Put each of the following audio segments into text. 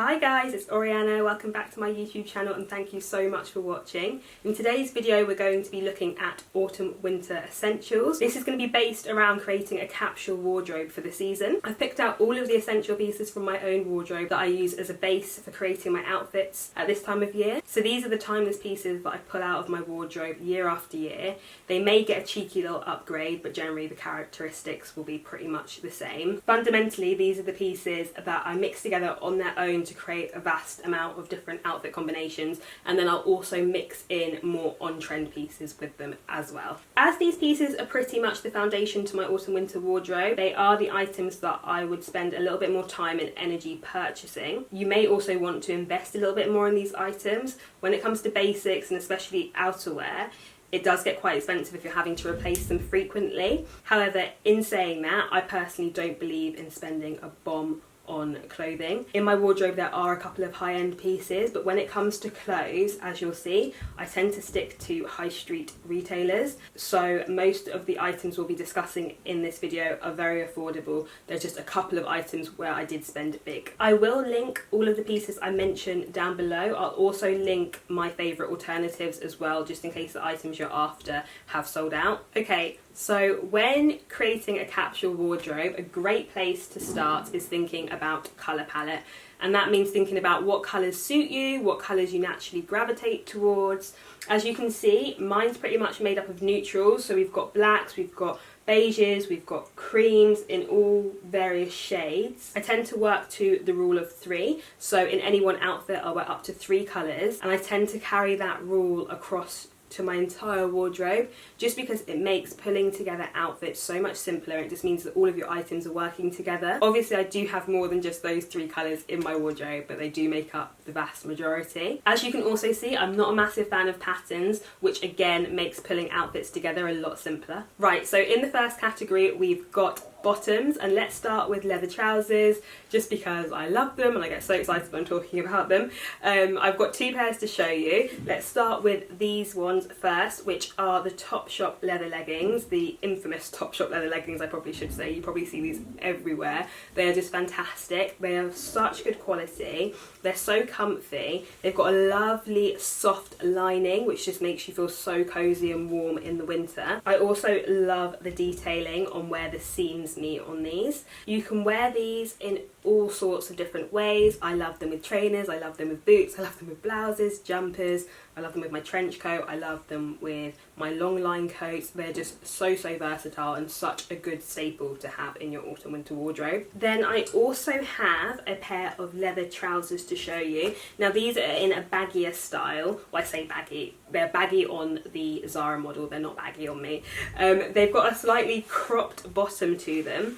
Hi guys, it's Oriana. Welcome back to my YouTube channel and thank you so much for watching. In today's video we're going to be looking at autumn winter essentials. This is going to be based around creating a capsule wardrobe for the season. I've picked out all of the essential pieces from my own wardrobe that I use as a base for creating my outfits at this time of year. So these are the timeless pieces that I pull out of my wardrobe year after year. They may get a cheeky little upgrade, but generally the characteristics will be pretty much the same. Fundamentally, these are the pieces that I mix together on their own to create a vast amount of different outfit combinations, and then I'll also mix in more on-trend pieces with them as well. As these pieces are pretty much the foundation to my autumn winter wardrobe, they are the items that I would spend a little bit more time and energy purchasing. You may also want to invest a little bit more in these items. When it comes to basics and especially outerwear, it does get quite expensive if you're having to replace them frequently. However, in saying that, I personally don't believe in spending a bomb on clothing. In my wardrobe there are a couple of high-end pieces, but when it comes to clothes, as you'll see, I tend to stick to high street retailers. So most of the items we'll be discussing in this video are very affordable. There's just a couple of items where I did spend big. I will link all of the pieces I mentioned down below. I'll also link my favourite alternatives as well, just in case the items you're after have sold out. Okay, so when creating a capsule wardrobe, a great place to start is thinking about colour palette. And that means thinking about what colours suit you, what colours you naturally gravitate towards. As you can see, mine's pretty much made up of neutrals. So we've got blacks, we've got beiges, we've got creams in all various shades. I tend to work to the rule of 3. So in any one outfit, I'll wear up to 3 colours. And I tend to carry that rule across to my entire wardrobe, just because it makes pulling together outfits so much simpler. It just means that all of your items are working together. Obviously I do have more than just those 3 colours in my wardrobe, but they do make up the vast majority. As you can also see, I'm not a massive fan of patterns, which again makes pulling outfits together a lot simpler. Right, so in the first category we've got bottoms, and let's start with leather trousers, just because I love them and I get so excited when I'm talking about them. I've got 2 pairs to show you. Let's start with these ones first, which are the Topshop leather leggings, the infamous Topshop leather leggings I probably should say. You probably see these everywhere. They are just fantastic. They are such good quality. They're so comfy. They've got a lovely soft lining which just makes you feel so cozy and warm in the winter. I also love the detailing on where the seams meet on these. You can wear these in all sorts of different ways. I love them with trainers, I love them with boots, I love them with blouses, jumpers, I love them with my trench coat, I love them with my long line coats. They're just so versatile and such a good staple to have in your autumn winter wardrobe. Then I also have a pair of leather trousers to show you. Now these are in a baggier style. Well, I say baggy, they're baggy on the Zara model, they're not baggy on me. They've got a slightly cropped bottom to them.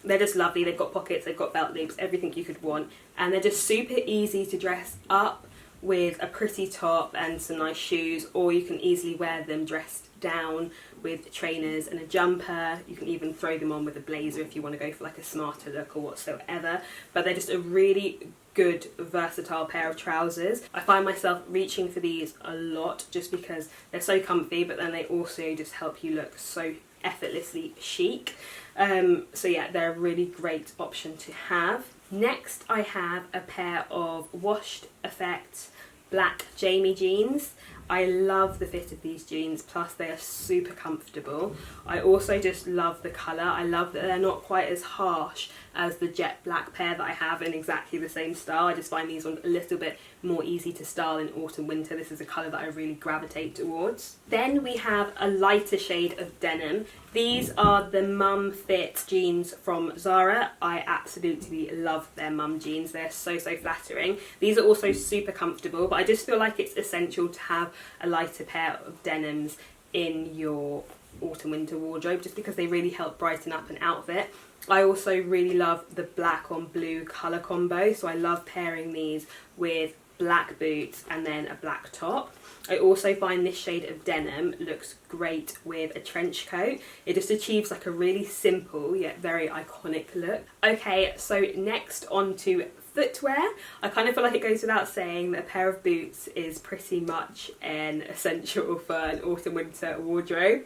They're just lovely. They've got pockets, they've got belt loops, everything you could want, and they're just super easy to dress up with a pretty top and some nice shoes, or you can easily wear them dressed down with trainers and a jumper. You can even throw them on with a blazer if you want to go for like a smarter look or whatsoever. But they're just a really good versatile pair of trousers. I find myself reaching for these a lot just because they're so comfy, but then they also just help you look so effortlessly chic. So yeah, they're a really great option to have. Next I have a pair of washed effect black Jamie jeans. I love the fit of these jeans, plus they are super comfortable. I also just love the colour. I love that they're not quite as harsh as the jet black pair that I have in exactly the same style. I just find these ones a little bit more easy to style in autumn winter. This is a colour that I really gravitate towards. Then we have a lighter shade of denim. These are the mum fit jeans from Zara. I absolutely love their mum jeans. They're so flattering. These are also super comfortable, but I just feel like it's essential to have a lighter pair of denims in your autumn winter wardrobe, just because they really help brighten up an outfit. I also really love the black on blue colour combo, so I love pairing these with black boots and then a black top. I also find this shade of denim looks great with a trench coat. It just achieves like a really simple yet very iconic look. Okay, so next on to footwear. I kind of feel like it goes without saying that a pair of boots is pretty much an essential for an autumn winter wardrobe.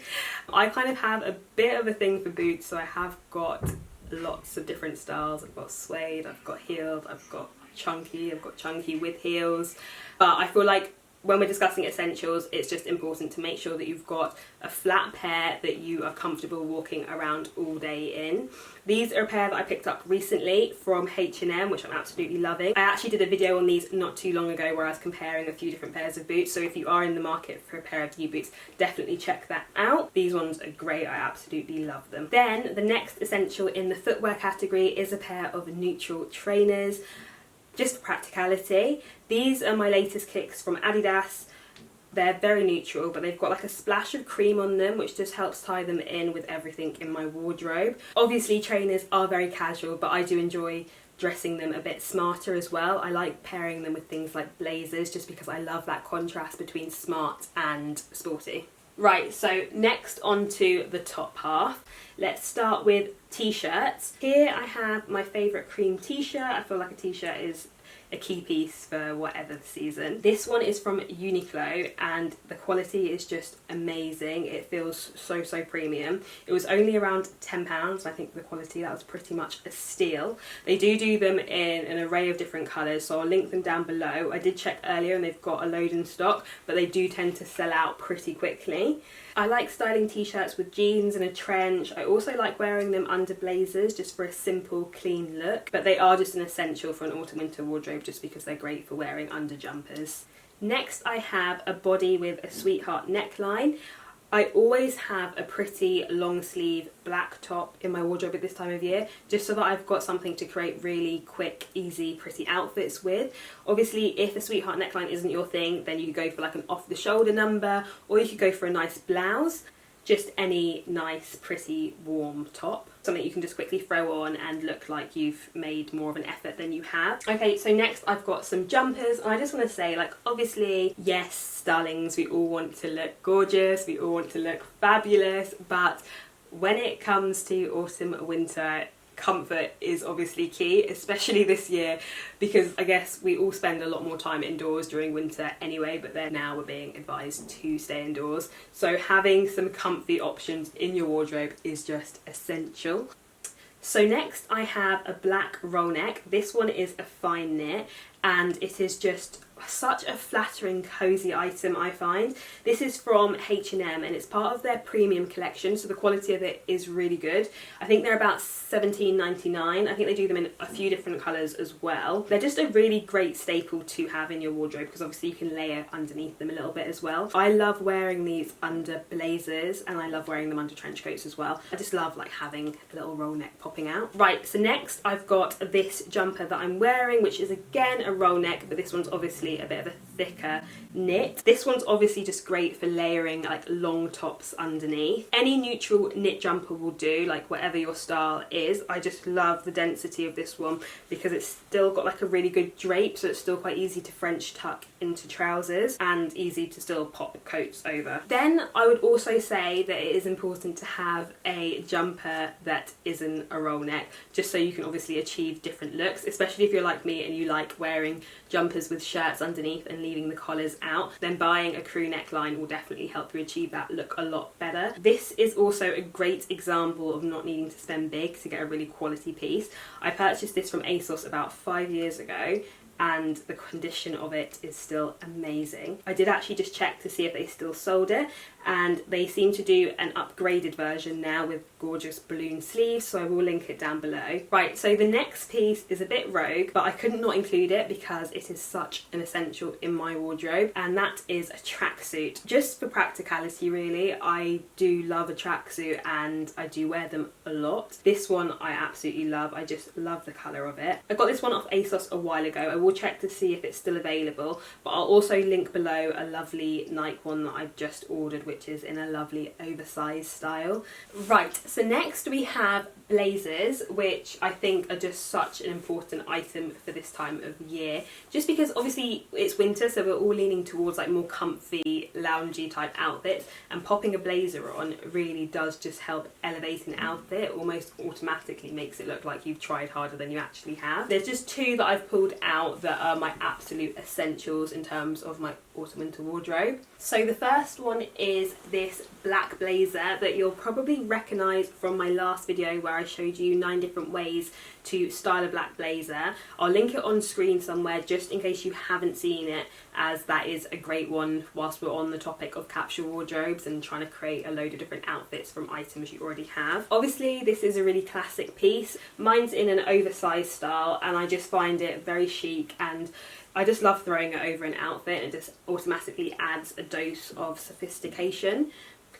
I kind of have a bit of a thing for boots, so I have got lots of different styles. I've got suede, I've got heeled, I've got chunky, I've got chunky with heels, but I feel like when we're discussing essentials, it's just important to make sure that you've got a flat pair that you are comfortable walking around all day in. These are a pair that I picked up recently from H&M, which I'm absolutely loving. I actually did a video on these not too long ago where I was comparing a few different pairs of boots, so if you are in the market for a pair of new boots, definitely check that out. These ones are great, I absolutely love them. Then the next essential in the footwear category is a pair of neutral trainers. Just for practicality, these are my latest kicks from Adidas. They're very neutral, but they've got like a splash of cream on them, which just helps tie them in with everything in my wardrobe. Obviously, trainers are very casual, but I do enjoy dressing them a bit smarter as well. I like pairing them with things like blazers, just because I love that contrast between smart and sporty. Right, so next on to the top half. Let's start with t-shirts. Here I have my favourite cream t-shirt. I feel like a t-shirt is a key piece for whatever the season. This one is from Uniqlo and the quality is just amazing. It feels so premium. It was only around £10. I think the quality, that was pretty much a steal. They do them in an array of different colours, so I'll link them down below. I did check earlier and they've got a load in stock, but they do tend to sell out pretty quickly. I like styling t-shirts with jeans and a trench. I also like wearing them under blazers just for a simple, clean look, but they are just an essential for an autumn-winter wardrobe just because they're great for wearing under jumpers. Next I have a body with a sweetheart neckline. I always have a pretty long sleeve black top in my wardrobe at this time of year, just so that I've got something to create really quick, easy, pretty outfits with. Obviously, if a sweetheart neckline isn't your thing, then you could go for like an off-the-shoulder number, or you could go for a nice blouse. Just any nice, pretty, warm top. Something you can just quickly throw on and look like you've made more of an effort than you have. Okay, so next I've got some jumpers, and I just want to say, like, obviously, yes, darlings, we all want to look gorgeous, we all want to look fabulous, but when it comes to autumn, winter, comfort is obviously key, especially this year, because I guess we all spend a lot more time indoors during winter anyway, but then now we're being advised to stay indoors. So having some comfy options in your wardrobe is just essential. So next I have a black roll neck. This one is a fine knit and it is just such a flattering, cozy item, I find. This is from H&M and it's part of their premium collection, so the quality of it is really good. I think they're about £17.99. I think they do them in a few different colours as well. They're just a really great staple to have in your wardrobe because obviously you can layer underneath them a little bit as well. I love wearing these under blazers and I love wearing them under trench coats as well. I just love like having a little roll neck popping out. Right, so next I've got this jumper that I'm wearing, which is again a roll neck, but this one's obviously a bit of a thicker knit. This one's obviously just great for layering like long tops underneath. Any neutral knit jumper will do, like whatever your style is. I just love the density of this one because it's still got like a really good drape, so it's still quite easy to French tuck into trousers and easy to still pop coats over. Then I would also say that it is important to have a jumper that isn't a roll neck, just so you can obviously achieve different looks, especially if you're like me and you like wearing jumpers with shirts underneath and leaving the collars out. Then buying a crew neckline will definitely help you achieve that look a lot better. This is also a great example of not needing to spend big to get a really quality piece. I purchased this from ASOS about 5 years ago and the condition of it is still amazing. I did actually just check to see if they still sold it, and they seem to do an upgraded version now with gorgeous balloon sleeves, so I will link it down below. Right, so the next piece is a bit rogue, but I couldn't not include it because it is such an essential in my wardrobe, and that is a tracksuit. Just for practicality really, I do love a tracksuit and I do wear them a lot. This one I absolutely love, I just love the colour of it. I got this one off ASOS a while ago. I will check to see if it's still available, but I'll also link below a lovely Nike one that I've just ordered, which is in a lovely oversized style. Right, so next we have blazers, which I think are just such an important item for this time of year, just because obviously it's winter, so we're all leaning towards like more comfy, loungy type outfits, and popping a blazer on really does just help elevate an outfit. Almost automatically makes it look like you've tried harder than you actually have. There's just two that I've pulled out that are my absolute essentials in terms of my autumn winter wardrobe. So the first one is this black blazer that you'll probably recognise from my last video where I showed you 9 different ways to style a black blazer. I'll link it on screen somewhere just in case you haven't seen it, as that is a great one whilst we're on the topic of capsule wardrobes and trying to create a load of different outfits from items you already have. Obviously this is a really classic piece. Mine's in an oversized style and I just find it very chic, and I just love throwing it over an outfit and it just automatically adds a dose of sophistication.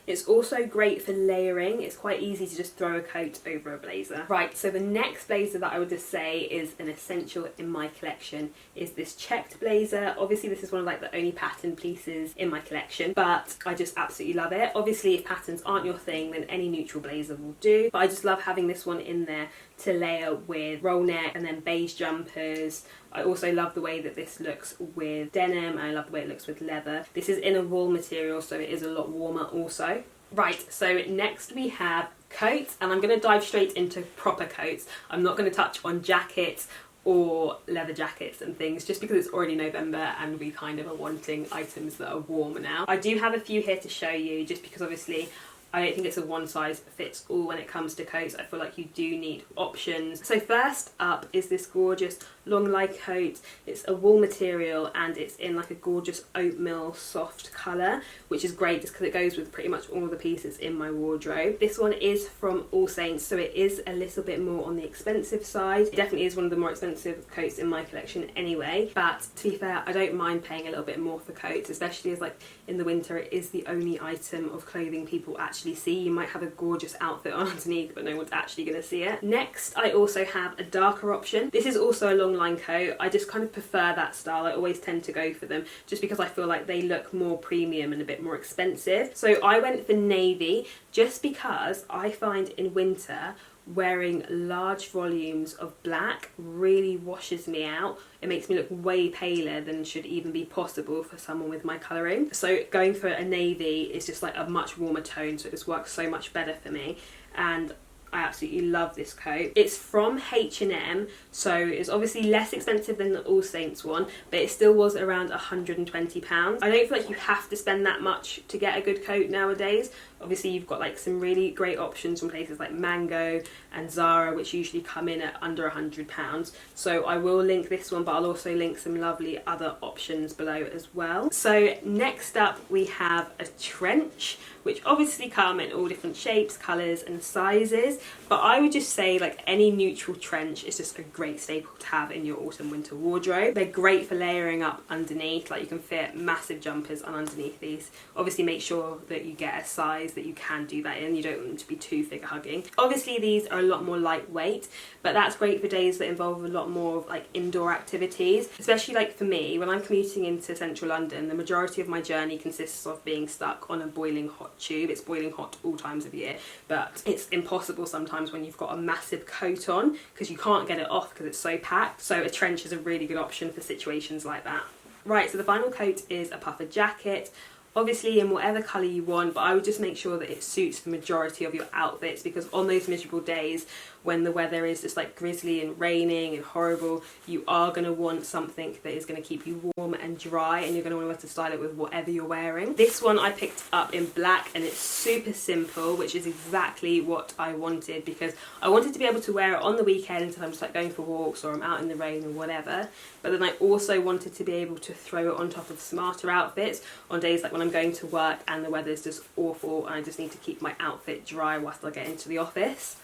It's also great for layering. It's quite easy to just throw a coat over a blazer. Right, so the next blazer that I would just say is an essential in my collection is this checked blazer. Obviously this is one of like the only pattern pieces in my collection, but I just absolutely love it. Obviously if patterns aren't your thing, then any neutral blazer will do, but I just love having this one in there to layer with roll neck and then beige jumpers. I also love the way that this looks with denim, and I love the way it looks with leather. This is in a wool material, so it is a lot warmer also. Right, so next we have coats, and I'm going to dive straight into proper coats. I'm not going to touch on jackets or leather jackets and things, just because it's already November and we kind of are wanting items that are warmer now. I do have a few here to show you, just because obviously I don't think it's a one size fits all when it comes to coats. I feel like you do need options. So first up is this gorgeous long lie coat. It's a wool material and it's in like a gorgeous oatmeal soft colour, which is great just because it goes with pretty much all the pieces in my wardrobe. This one is from All Saints, so it is a little bit more on the expensive side. It definitely is one of the more expensive coats in my collection anyway, but to be fair, I don't mind paying a little bit more for coats, especially as like in the winter it is the only item of clothing people actually see. You might have a gorgeous outfit on underneath but no one's actually going to see it. Next I also have a darker option. This is also a long line coat. I just kind of prefer that style. I always tend to go for them just because I feel like they look more premium and a bit more expensive. So I went for navy just because I find in winter wearing large volumes of black really washes me out. It makes me look way paler than should even be possible for someone with my colouring. So going for a navy is just like a much warmer tone, so it just works so much better for me, and I absolutely love this coat. It's from H&M, so it's obviously less expensive than the All Saints one, but it still was around £120. I don't feel like you have to spend that much to get a good coat nowadays. Obviously you've got like some really great options from places like Mango and Zara, which usually come in at under £100. So I will link this one, but I'll also link some lovely other options below as well. So next up we have a trench, which obviously come in all different shapes, colours and sizes, but I would just say like any neutral trench is just a great staple to have in your autumn winter wardrobe. They're great for layering up underneath, like you can fit massive jumpers on underneath these. Obviously make sure that you get a size that you can do that in. You don't want them to be too figure hugging. Obviously these are a lot more lightweight, but that's great for days that involve a lot more of like indoor activities, especially like for me when I'm commuting into central London. The majority of my journey consists of being stuck on a boiling hot tube. It's boiling hot all times of year, but it's impossible sometimes when you've got a massive coat on because you can't get it off because it's so packed. So a trench is a really good option for situations like that. Right, so the final coat is a puffer jacket. Obviously in whatever colour you want, but I would just make sure that it suits the majority of your outfits, because on those miserable days when the weather is just like grizzly and raining and horrible, you are going to want something that is going to keep you warm and dry, and you're going to want to be able to style it with whatever you're wearing. This one I picked up in black and it's super simple, which is exactly what I wanted, because I wanted to be able to wear it on the weekend if I'm just like going for walks or I'm out in the rain or whatever, but then I also wanted to be able to throw it on top of smarter outfits on days like when I'm going to work and the weather's just awful and I just need to keep my outfit dry whilst I get into the office.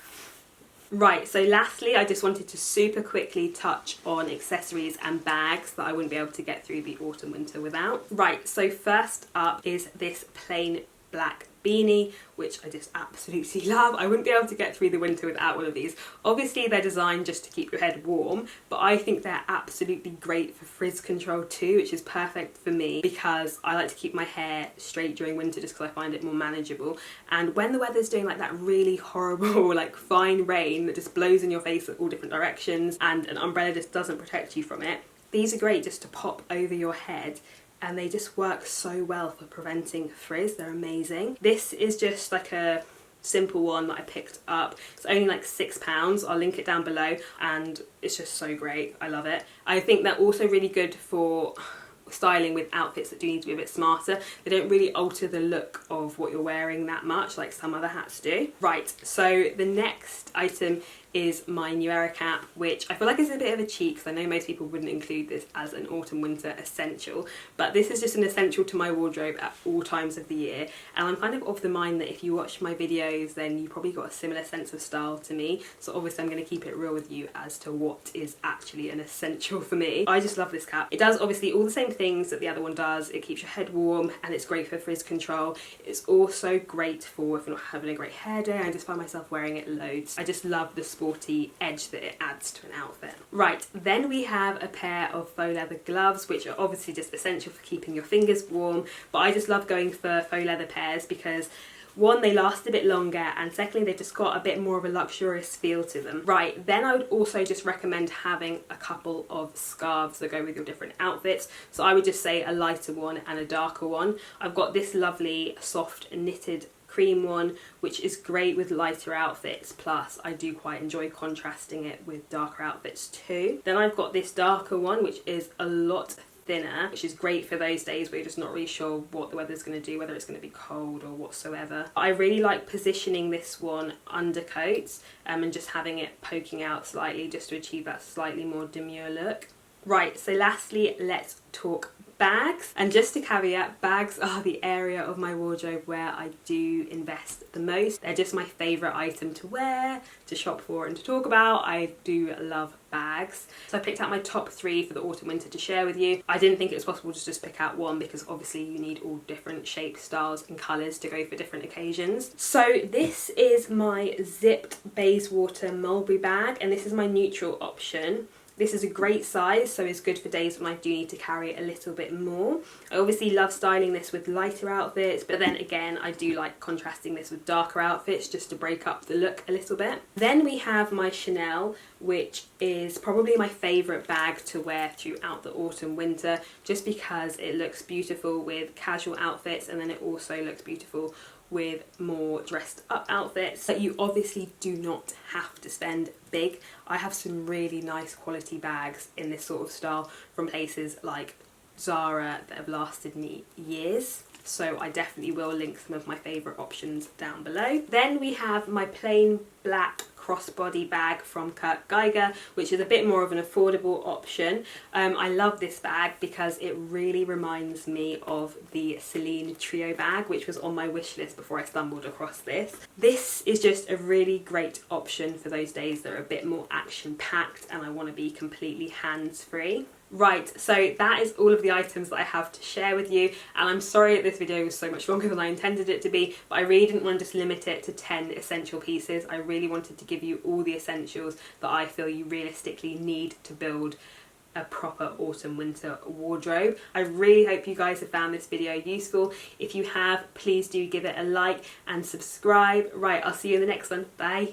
Right, so lastly I just wanted to super quickly touch on accessories and bags that I wouldn't be able to get through the autumn winter without. Right, so first up is this plain black beanie, which I just absolutely love. I wouldn't be able to get through the winter without one of these. Obviously they're designed just to keep your head warm, but I think they're absolutely great for frizz control too, which is perfect for me because I like to keep my hair straight during winter just because I find it more manageable. And when the weather's doing like that really horrible like fine rain that just blows in your face at all different directions and an umbrella just doesn't protect you from it, these are great just to pop over your head, and they just work so well for preventing frizz. They're amazing. This is just like a simple one that I picked up. It's only like £6. I'll link it down below, and it's just so great. I love it. I think they're also really good for styling with outfits that do need to be a bit smarter. They don't really alter the look of what you're wearing that much like some other hats do. Right, so the next item is my New Era cap, which I feel like is a bit of a cheat because I know most people wouldn't include this as an autumn winter essential, but this is just an essential to my wardrobe at all times of the year, and I'm kind of the mind that if you watch my videos then you probably got a similar sense of style to me, so obviously I'm going to keep it real with you as to what is actually an essential for me. I just love this cap. It does obviously all the same things that the other one does. It keeps your head warm and it's great for frizz control. It's also great for if you're not having a great hair day. I just find myself wearing it loads. I just love the sporty edge that it adds to an outfit. Right, then we have a pair of faux leather gloves, which are obviously just essential for keeping your fingers warm, but I just love going for faux leather pairs because one, they last a bit longer, and secondly, they've just got a bit more of a luxurious feel to them. Right, then I would also just recommend having a couple of scarves that go with your different outfits. So I would just say a lighter one and a darker one. I've got this lovely soft knitted cream one, which is great with lighter outfits, plus I do quite enjoy contrasting it with darker outfits too. Then I've got this darker one, which is a lot thinner, which is great for those days where you're just not really sure what the weather's going to do, whether it's going to be cold or whatsoever. I really like positioning this one undercoats and just having it poking out slightly just to achieve that slightly more demure look. Right, so lastly, let's talk bags. And just to caveat, bags are the area of my wardrobe where I do invest the most. They're just my favourite item to wear, to shop for and to talk about. I do love bags. So I picked out my top 3 for the autumn winter to share with you. I didn't think it was possible to just pick out one because obviously you need all different shapes, styles and colours to go for different occasions. So this is my zipped Bayswater mulberry bag, and this is my neutral option. This is a great size, so it's good for days when I do need to carry a little bit more. I obviously love styling this with lighter outfits, but then again, I do like contrasting this with darker outfits just to break up the look a little bit. Then we have my Chanel, which is probably my favourite bag to wear throughout the autumn winter, just because it looks beautiful with casual outfits, and then it also looks beautiful with more dressed up outfits. But you obviously do not have to spend big. I have some really nice quality bags in this sort of style from places like Zara that have lasted me years. So I definitely will link some of my favourite options down below. Then we have my plain black crossbody bag from Geiger, which is a bit more of an affordable option. I love this bag because it really reminds me of the Celine Trio bag, which was on my wish list before I stumbled across this. This is just a really great option for those days that are a bit more action-packed and I want to be completely hands-free. Right, so that is all of the items that I have to share with you, and I'm sorry that this video was so much longer than I intended it to be, but I really didn't want to just limit it to 10 essential pieces. I really wanted to give you all the essentials that I feel you realistically need to build a proper autumn winter wardrobe. I really hope you guys have found this video useful. If you have, please do give it a like and subscribe. Right, I'll see you in the next one. Bye.